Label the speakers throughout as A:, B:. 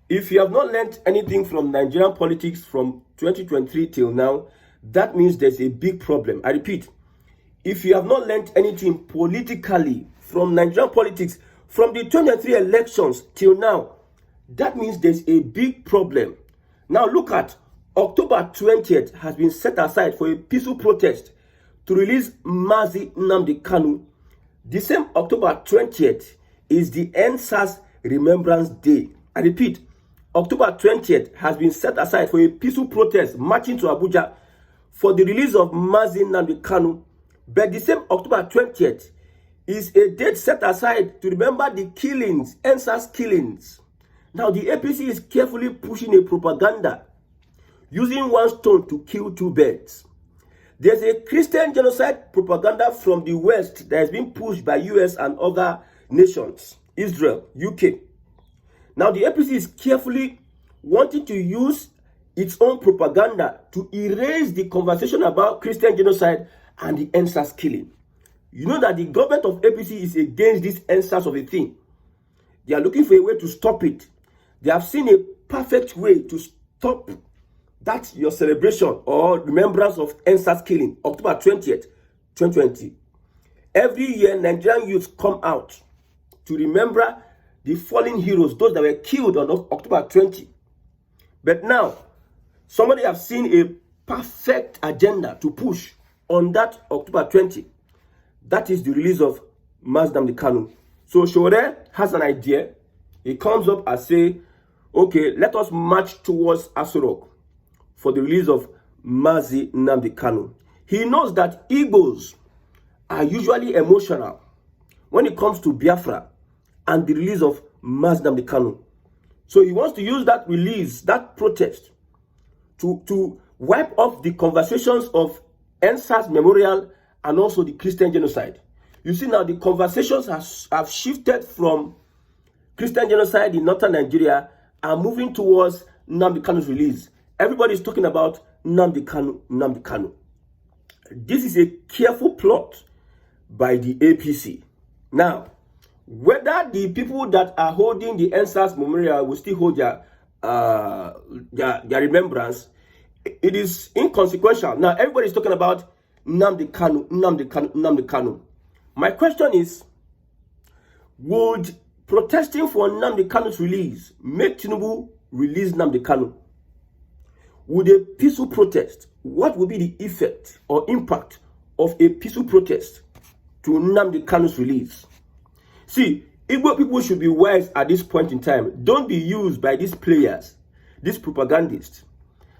A: If you have not learned anything from Nigerian politics from 2023 till now, that means there's a big problem. I repeat, if you have not learned anything politically from Nigerian politics from the 2023 elections till now, that means there's a big problem. Now look at October 20th has been set aside for a peaceful protest to release Mazi Nnamdi Kanu. The same October 20th is the NSAS Remembrance Day. I repeat, October 20th has been set aside for a peaceful protest marching to Abuja for the release of Mazi Nnamdi Kanu. But the same October 20th is a date set aside to remember the killings, NSAS killings. Now the APC is carefully pushing a propaganda using one stone to kill two birds. There's a Christian genocide propaganda from the West that has been pushed by US and other nations, Israel, UK. Now the APC is carefully wanting to use its own propaganda to erase the conversation about Christian genocide and the NSAS killing. You know that the government of APC is against this NSAS of a thing. They are looking for a way to stop it. They have seen a perfect way to stop that your celebration or remembrance of NSAS killing, October 20th, 2020. Every year, Nigerian youths come out to remember the fallen heroes, those that were killed on October 20. But now, somebody have seen a perfect agenda to push on that October 20. That is the release of Mazi Nnamdi Kanu. So Shore has an idea. He comes up and say, okay, let us march towards Asorok for the release of Mazi Nnamdi Kanu. He knows that Igbos are usually emotional when it comes to Biafra and the release of Mazi Nnamdi Kanu. So he wants to use that release, that protest, to wipe off the conversations of NSAS memorial and also the Christian genocide. You see now the conversations have shifted from Christian genocide in northern Nigeria and moving towards Nnamdi Kanu's release. Everybody is talking about Nnamdi Kanu, Nnamdi Kanu. This is a careful plot by the APC. Now, whether the people that are holding the NSAS memorial will still hold their remembrance, it is inconsequential. Now, everybody is talking about Nnamdi Kanu, Nnamdi Kanu, Nnamdi Kanu. My question is, would protesting for Nnamdi Kanu's release make Tinubu release Nnamdi Kanu? Would a peaceful protest, what would be the effect or impact of a peaceful protest to Nnamdi Kanu's release? See, Igbo people should be wise at this point in time. Don't be used by these players, these propagandists.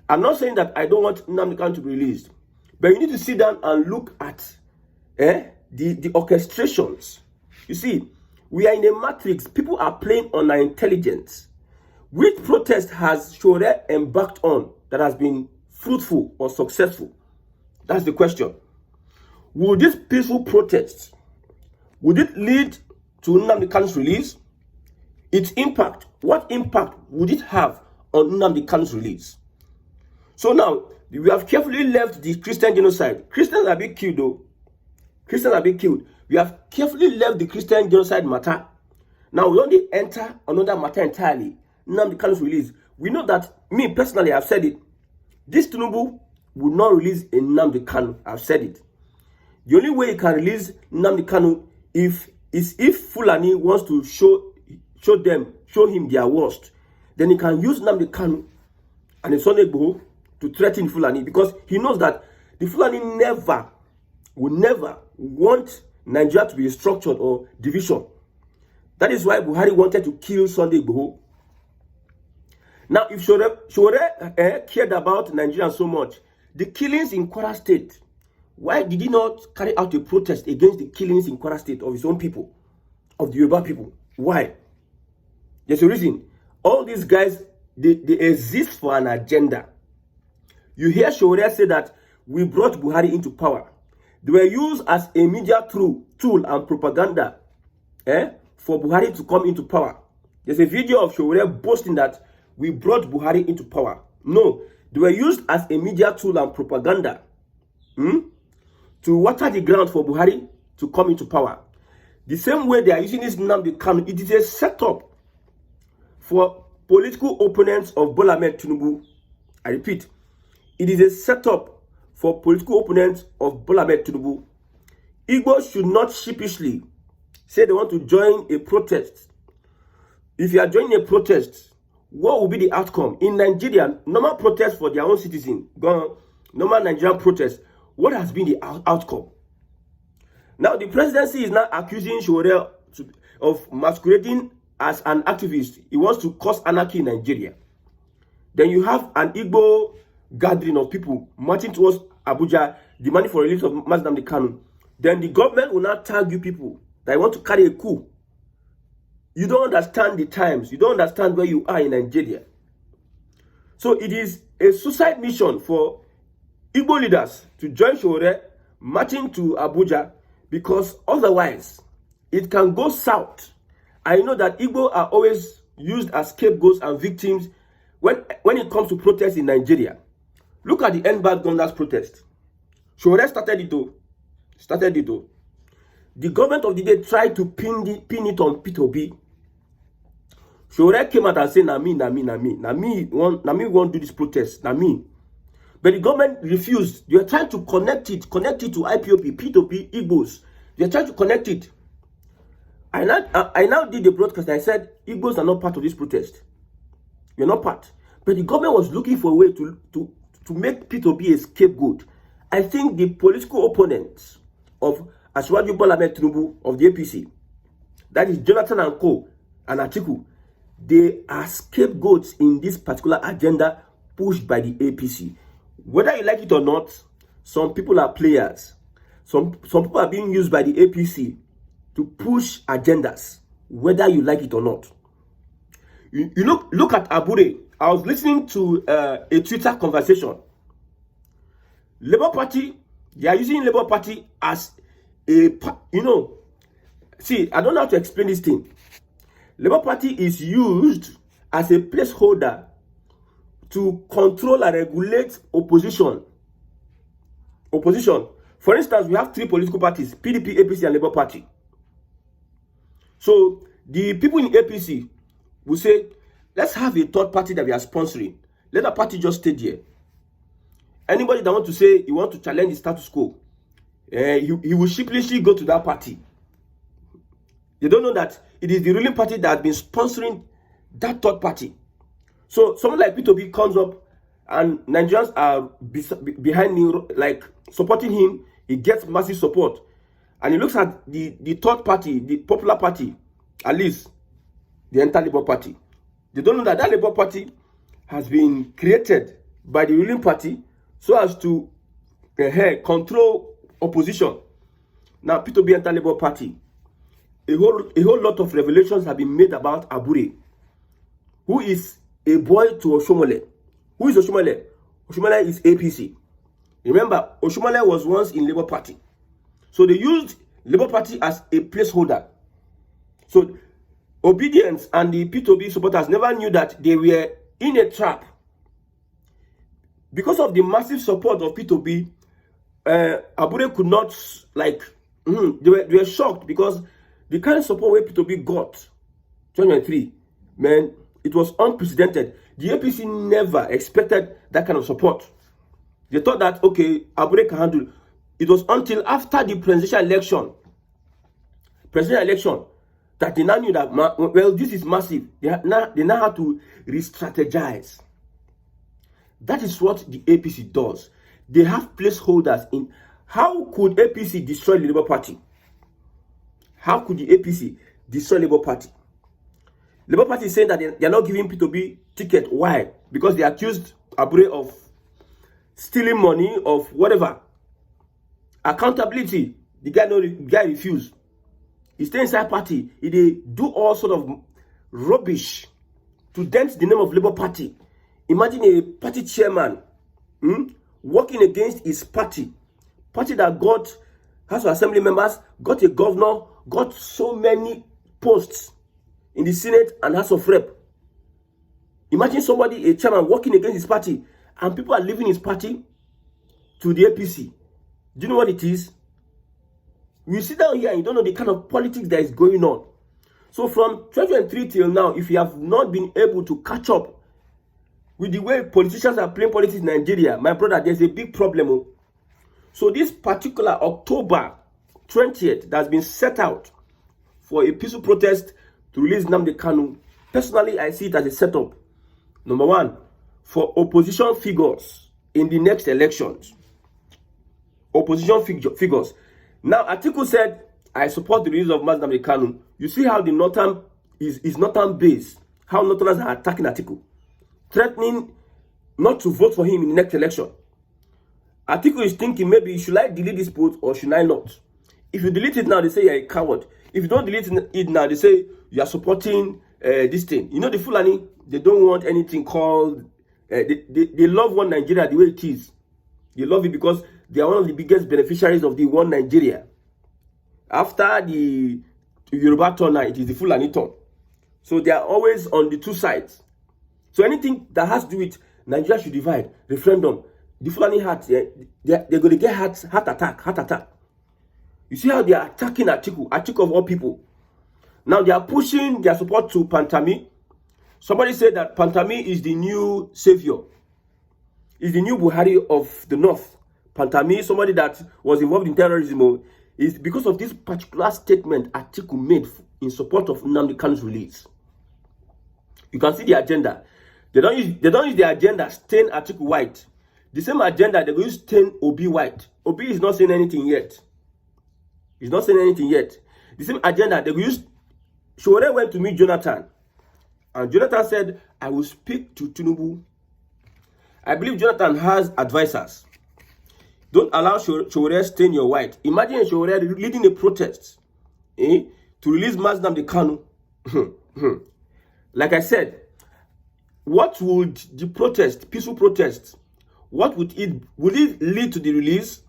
A: I'm not saying that I don't want Nnamdi Kanu to be released, but you need to sit down and look at the orchestrations. You see, we are in a matrix. People are playing on our intelligence. Which protest has Shore embarked on that has been fruitful or successful? That's the question. Will this peaceful protest, would it lead to Nnamdi Kanu's release? Its impact, what impact would it have on Nnamdi Kanu's release? So now, we have carefully left the Christian genocide. Christians are being killed though. Christians are being killed. We have carefully left the Christian genocide matter. Now we only enter another matter entirely. Nnamdi Kanu's release. We know that, me personally, I've said it. This Tinubu will not release a Nnamdi Kanu. I've said it. The only way he can release Nnamdi Kanu is if Fulani wants to show him their worst. Then he can use Nnamdi Kanu and his son Igbo to threaten Fulani, because he knows that the Fulani will never want Nigeria to be structured or division. That is why Buhari wanted to kill Sunday Igboho. Now, if Shore cared about Nigeria so much, the killings in Kwara State, why did he not carry out a protest against the killings in Kwara State of his own people, of the Yoruba people? Why? There's a reason. All these guys, they exist for an agenda. You hear Shore say that we brought Buhari into power. They were used as a media tool and propaganda for Buhari to come into power. There's a video of Shore boasting that we brought Buhari into power. No, they were used as a media tool and propaganda to water the ground for Buhari to come into power. The same way they are using this Nnamdi Kanu, it is a setup for political opponents of Bola Ahmed Tinubu. I repeat, it is a setup for political opponents of Bola Ahmed Tinubu. Igbos should not sheepishly say they want to join a protest. If you are joining a protest, what will be the outcome? In Nigeria, normal protest for their own citizen, normal Nigerian protest, what has been the outcome? Now, the presidency is now accusing Showore of masquerading as an activist. He wants to cause anarchy in Nigeria. Then you have an Igbo gathering of people marching towards Abuja, demanding for release of Nnamdi Kanu. Then the government will not tag you people that want to carry a coup. You don't understand the times. You don't understand where you are in Nigeria. So it is a suicide mission for Igbo leaders to join Showore marching to Abuja, because otherwise it can go south. I know that Igbo are always used as scapegoats and victims when it comes to protests in Nigeria. Look at the End-Bad Governance protest. Showore started it though. The government of the day tried to pin it on P2B. Showore came out and said, na me won't do this protest, na me. But the government refused. They were trying to connect it to IPOP, P2P, Igbos. They were trying to connect it. I now did the broadcast. I said, Igbos are not part of this protest. You're not part. But the government was looking for a way to make P2P a scapegoat. I think the political opponents of Asiwaju Bola Ahmed Tinubu of the APC, that is Jonathan and Co. and Atiku, they are scapegoats in this particular agenda pushed by the APC. Whether you like it or not, some people are players. Some people are being used by the APC to push agendas, whether you like it or not. You look at Abure. I was listening to a Twitter conversation. Labour Party, they are using Labour Party as a, see, I don't know how to explain this thing. Labour Party is used as a placeholder to control and regulate opposition. For instance, we have 3 political parties: PDP, APC, and Labour Party. So the people in APC will say, let's have a third party that we are sponsoring. Let the party just stay there. Anybody that wants to say he wants to challenge the status quo, he will sheepishly go to that party. They don't know that it is the ruling party that has been sponsoring that third party. So someone like P2B comes up and Nigerians are behind him, like supporting him. He gets massive support. And he looks at the third party, the popular party, at least the entire Labour Party. They don't know that that Labour Party has been created by the ruling party so as to control opposition. Now, P2B enter Labour Party. A whole lot of revelations have been made about Abure, who is a boy to Oshomole. Who is Oshomole? Oshomole is APC. Remember, Oshomole was once in Labour Party. So they used Labour Party as a placeholder. So Obedience and the P2B supporters never knew that they were in a trap. Because of the massive support of P2B, Abure could not, they were shocked, because the kind of support where P2B got 2023, man, it was unprecedented. The APC never expected that kind of support. They thought that, okay, Abure can handle. It was until after the presidential election, that they now knew that, well, this is massive. They now have to re-strategize. That is what the APC does. They have placeholders in. How could APC destroy the Labour Party? How could the APC destroy Labour Party? Labour Party is saying that they are not giving P2B ticket. Why? Because they accused Abure of stealing money, of whatever. Accountability. The guy refused. He stay inside party. He do all sort of rubbish to dent the name of Labour Party. Imagine a party chairman working against his party that got House of Assembly members, got a governor, got so many posts in the Senate and House of Rep. Imagine somebody, a chairman, working against his party, and people are leaving his party to the APC. Do you know what it is? You sit down here and you don't know the kind of politics that is going on. So from 2023 till now, if you have not been able to catch up with the way politicians are playing politics in Nigeria, my brother, there's a big problem. Oh. So this particular October 20th that's been set out for a peaceful protest to release Nnamdi Kanu, personally, I see it as a setup. Number one, for opposition figures in the next elections. Opposition figures. Now, Atiku said, I support the release of Nnamdi Kanu. You see how the Northern is Northern base, how Northerners are attacking Atiku, threatening not to vote for him in the next election. Atiku is thinking, maybe should I delete this post or should I not? If you delete it now, they say you're a coward. If you don't delete it now, they say you are supporting this thing. You know, the Fulani, they don't want anything called, they love one Nigeria the way it is. They love it because they are one of the biggest beneficiaries of the one Nigeria. After the Yoruba turn now, it is the Fulani turn. So they are always on the two sides. So anything that has to do with Nigeria should divide, referendum, the Fulani heart, they're going to get heart attack. You see how they are attacking Atiku of all people. Now they are pushing their support to Pantami. Somebody said that Pantami is the new savior. Is the new Buhari of the North. Pantami, somebody that was involved in terrorism, is because of this particular statement Atiku made in support of Nnamdi Kanu's release. You can see the agenda. They don't use the agenda stain Atiku white. The same agenda they will use stain Obi white. Obi is not saying anything yet. He's not saying anything yet. The same agenda they will use. Showore went to meet Jonathan, and Jonathan said, I will speak to Tinubu. I believe Jonathan has advisors. Don't allow Showore stain your white. Imagine Showore leading a protest to release Nnamdi Kanu. Like I said, what would the protest, peaceful protest, what would it lead to the release?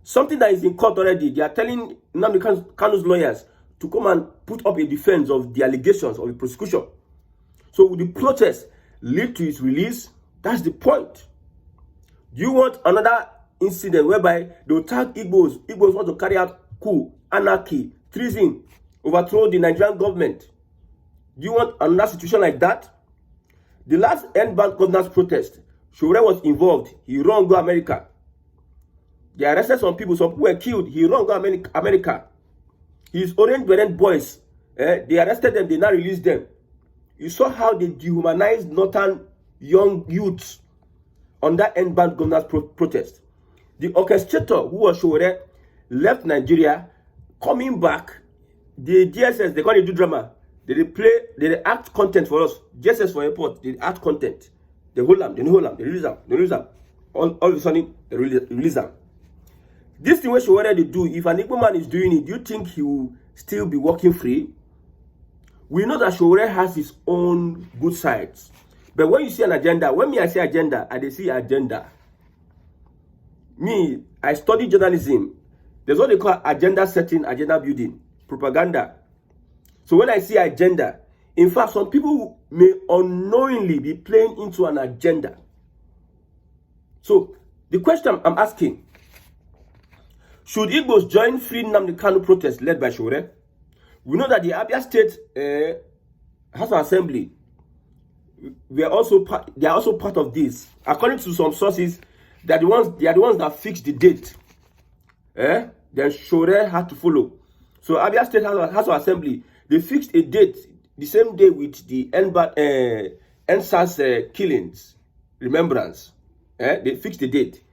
A: Something that is in court already. They are telling Nnamdi Kanu's lawyers to come and put up a defense of the allegations of the prosecution. So would the protest lead to his release? That's the point. Do you want another incident whereby they will tag Igbos? Igbos want to carry out coup, anarchy, treason, overthrow the Nigerian government. Do you want another situation like that? The last N-Bank governance protest, Showore was involved. He ran go America. They arrested some people were killed. He ran go America. His orange beret boys, they arrested them, they now released them. You saw how they dehumanized northern young youths on that N-Bank governance protest. The orchestrator, who was Showore, left Nigeria, coming back. The DSS, they can't do drama. They act content for us. DSS for airport, they act content. They hold them, they release them. All of a sudden, they release them. This thing what Showore they do, if an Igbo man is doing it, do you think he will still be walking free? We know that Showore has his own good sides. But when you see an agenda, when I say agenda, I see agenda. Me, I study journalism. There's what they call agenda setting, agenda building, propaganda. So when I see agenda, in fact, some people may unknowingly be playing into an agenda. So the question I'm asking, should Igbos join Free Nnamdi Kanu protest led by Showore? We know that the Abia State House of Assembly, they are also part of this. According to some sources, they are the ones that fixed the date. Then Showore had to follow. So Abia State House of Assembly, they fixed a date the same day with the NSAS killings remembrance. They fixed the date.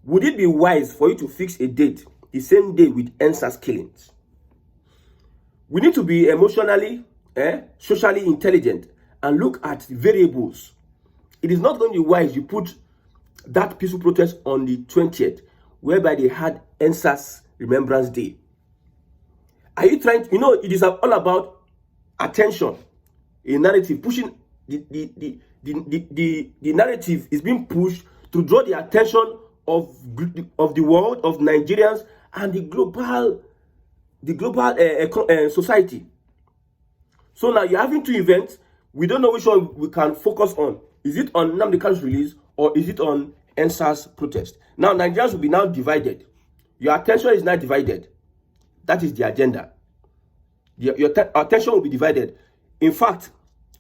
A: Would it be wise for you to fix a date the same day with NSAS killings? We need to be emotionally, socially intelligent and look at variables. It is not going to be wise you put that peaceful protest on the 20th, whereby they had NSAS Remembrance Day. Are you trying to, it is all about attention, a narrative, pushing the narrative is being pushed to draw the attention of the world, of Nigerians, and the global society. So now you're having two events. We don't know which one we can focus on. Is it on Nnamdi Kanu's release or is it on NSAS protest? Now Nigerians will be now divided. Your attention is now divided. That is the agenda. attention will be divided. In fact,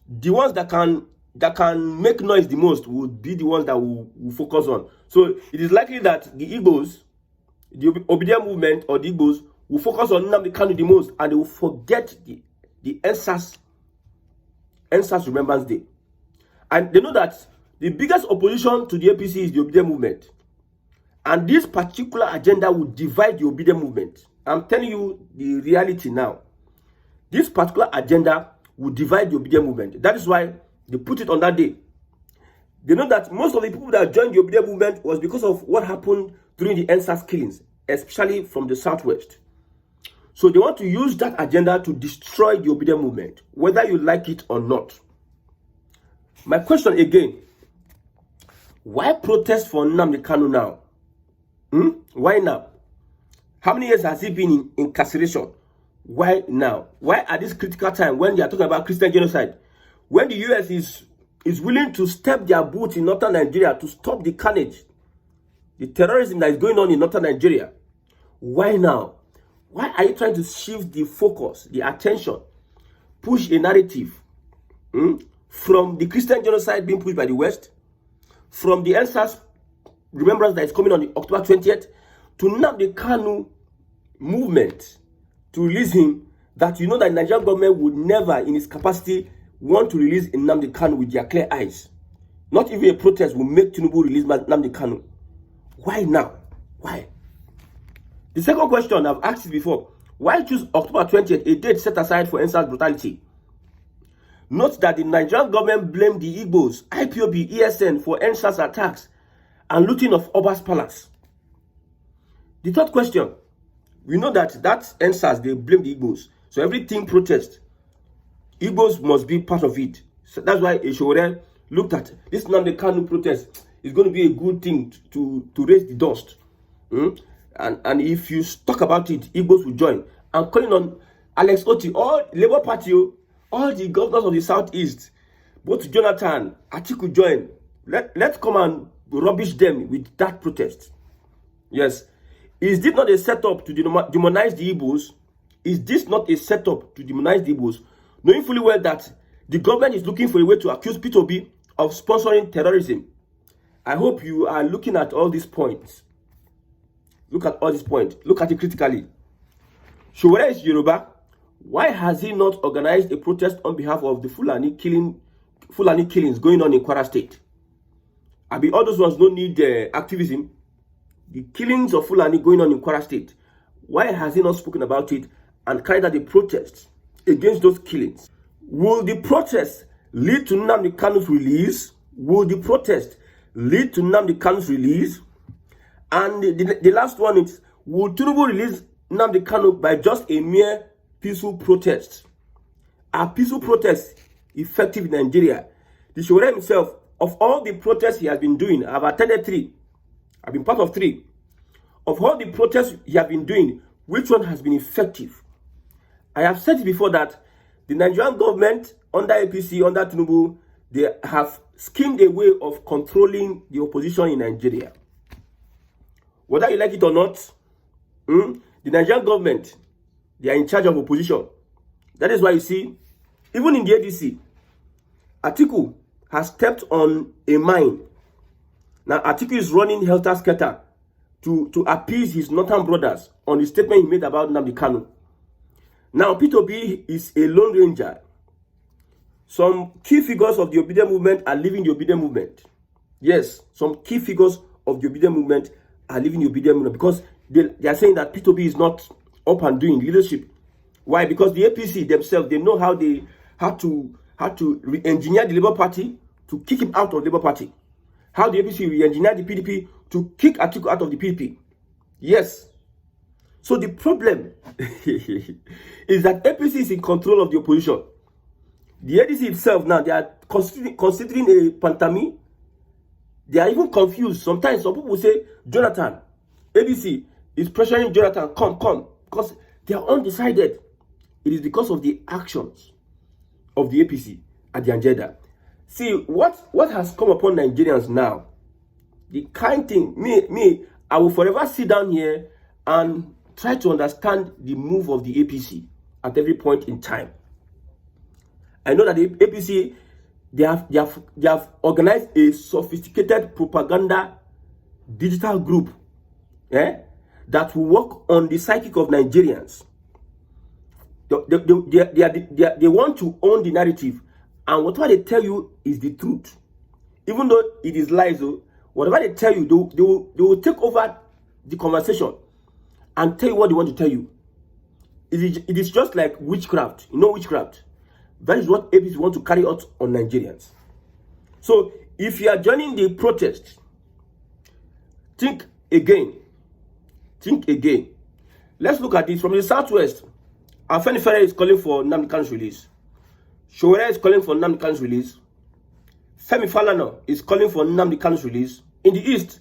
A: the ones that can make noise the most would be the ones that will focus on. So it is likely that the Igbos, the Obedient movement or the Igbos, will focus on Nnamdi Kanu the most, and they will forget the NSAS Remembrance Day. And they know that the biggest opposition to the APC is the Obedient movement. And this particular agenda will divide the Obedient movement. I'm telling you the reality now. This particular agenda will divide the Obedient movement. That is why they put it on that day. They know that most of the people that joined the Obedient movement was because of what happened during the NSAS killings, especially from the southwest. So they want to use that agenda to destroy the Obedient movement, whether you like it or not. My question again, why protest for Nnamdi Kanu now? Why now? How many years has he been in incarceration? Why now? Why at this critical time when they are talking about Christian genocide? When the US is willing to step their boots in northern Nigeria to stop the carnage, the terrorism that is going on in northern Nigeria. Why now? Why are you trying to shift the focus, the attention, push a narrative from the Christian genocide being pushed by the West, from the NSAS remembrance that is coming on October 20th, to Nnamdi Kanu movement to release him, that you know that the Nigerian government would never, in its capacity, want to release Nnamdi Kanu with their clear eyes. Not even a protest will make Tinubu release Nnamdi Kanu. Why now? Why? The second question, I've asked it before. Why choose October 20th, a date set aside for NSAS brutality? Note that the Nigerian government blamed the Igbos, IPOB, ESN for NSAS attacks and looting of Oba's palace. The third question, we know that NSAS, they blame the Igbos. So everything protest, Igbos must be part of it. So that's why Eshore looked at this Nnamdi Kanu protest is going to be a good thing to raise the dust. And if you talk about it, Igbos will join. I'm calling on Alex Oti, all Labour Party, all the governors of the Southeast, both Jonathan, Atiku join. Let's come and rubbish them with that protest. Yes. Is this not a setup to demonize the Igbos? Is this not a setup to demonize the Igbos? Knowing fully well that the government is looking for a way to accuse P2B of sponsoring terrorism. I hope you are looking at all these points. Look at all these points. Look at it critically. Showore is Yoruba. Why has he not organized a protest on behalf of the Fulani killings going on in Kwara State? I mean, all those ones don't need activism. The killings of Fulani going on in Kwara State. Why has he not spoken about it and carried out a protest against those killings? Will the protest lead to Nnamdi Kanu's release? Will the protest lead to Nnamdi Kanu's release? And the last one is, will Tinubu release Nnamdi Kanu by just a mere peaceful protest? Are peaceful protests effective in Nigeria? The Showore himself, of all the protests he has been doing, I've attended 3. I've been part of 3. Of all the protests he has been doing, which one has been effective? I have said before that the Nigerian government, under APC, under Tinubu, they have schemed a way of controlling the opposition in Nigeria. Whether you like it or not, the Nigerian government, they are in charge of opposition. That is why you see, even in the ADC, Atiku has stepped on a mine. Now, Atiku is running helter-skelter to appease his northern brothers on the statement he made about Nnamdi Kanu. Now, P2B is a lone ranger. Some key figures of the Obedient movement are leaving the Obedient movement. Yes, some key figures of the Obedient movement are leaving the Obedient movement because they are saying that P2B is not up and doing leadership. Why? Because the APC themselves, they know how to re-engineer the Labour Party to kick him out of the Labour Party. How the APC re-engineer the PDP to kick Atiku out of the PDP. Yes. So the problem is that APC is in control of the opposition. The ADC itself now, they are considering a pantami. They are even confused. Sometimes some people say, Jonathan, ADC is pressuring Jonathan, come, because they are undecided. It is because of the actions of the APC at the agenda. See, what has come upon Nigerians now, the kind thing, I will forever sit down here and try to understand the move of the APC at every point in time. I know that the APC, they have organized a sophisticated propaganda digital group that will work on the psychic of Nigerians. They want to own the narrative, and whatever they tell you is the truth. Even though it is lies, whatever they tell you, they will take over the conversation and tell you what they want to tell you. It is just like witchcraft. You know witchcraft? That is what APC want to carry out on Nigerians. So if you are joining the protest, think again. Think again. Let's look at this from the southwest. Afenifere is calling for Nnamdi Kanu's release. Showore is calling for Nnamdi Kanu's release. Femi Falana is calling for Nnamdi Kanu's release. In the east,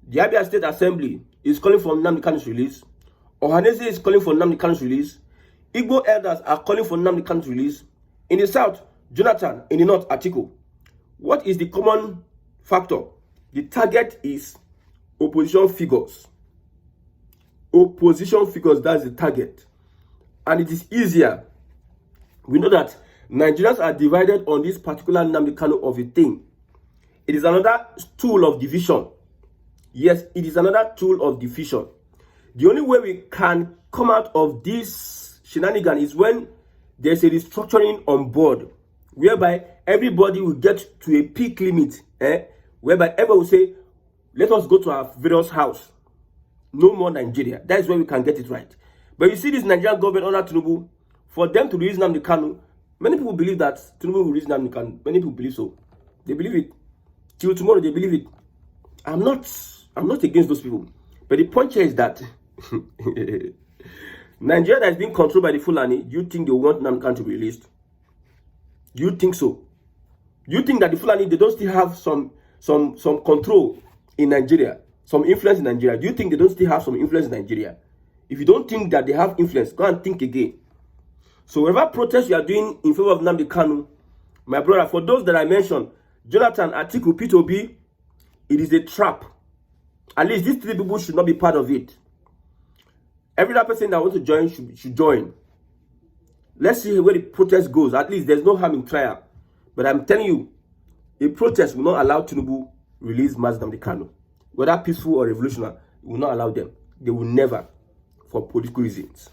A: the Abia State Assembly is calling for Nnamdi Kanu's release. Ohanese is calling for Nnamdi Kanu's release. Igbo elders are calling for Nnamdi Kanu's release. In the south, Jonathan. In the north, Atiku. What is the common factor? The target is opposition figures. Opposition figures, that's the target. And it is easier. We know that Nigerians are divided on this particular Nnamdi Kanu of a thing. It is another tool of division. Yes, it is another tool of division. The only way we can come out of this shenanigan is when there's a restructuring on board, whereby everybody will get to a peak limit, whereby everyone will say, let us go to our various house. No more Nigeria. That is where we can get it right. But you see this Nigerian government under Tinubu, for them to release Nnamdi Kanu, many people believe that Tinubu will release Nnamdi Kanu. Many people believe so. They believe it. Till tomorrow, they believe it. I'm not against those people. But the point here is that Nigeria that is being controlled by the Fulani, do you think they want Nnamdi Kanu to be released? Do you think so? Do you think that the Fulani, they don't still have some control in Nigeria, some influence in Nigeria? Do you think they don't still have some influence in Nigeria? If you don't think that they have influence, go and think again. So whatever protest you are doing in favor of Nnamdi Kanu, my brother, for those that I mentioned, Jonathan, Atiku, P2B, it is a trap. At least these three people should not be part of it. Every other person that wants to join should join. Let's see where the protest goes. At least there's no harm in trial. But I'm telling you, a protest will not allow Tinubu release Nnamdi Kanu. Whether peaceful or revolutionary, it will not allow them. They will never, for political reasons.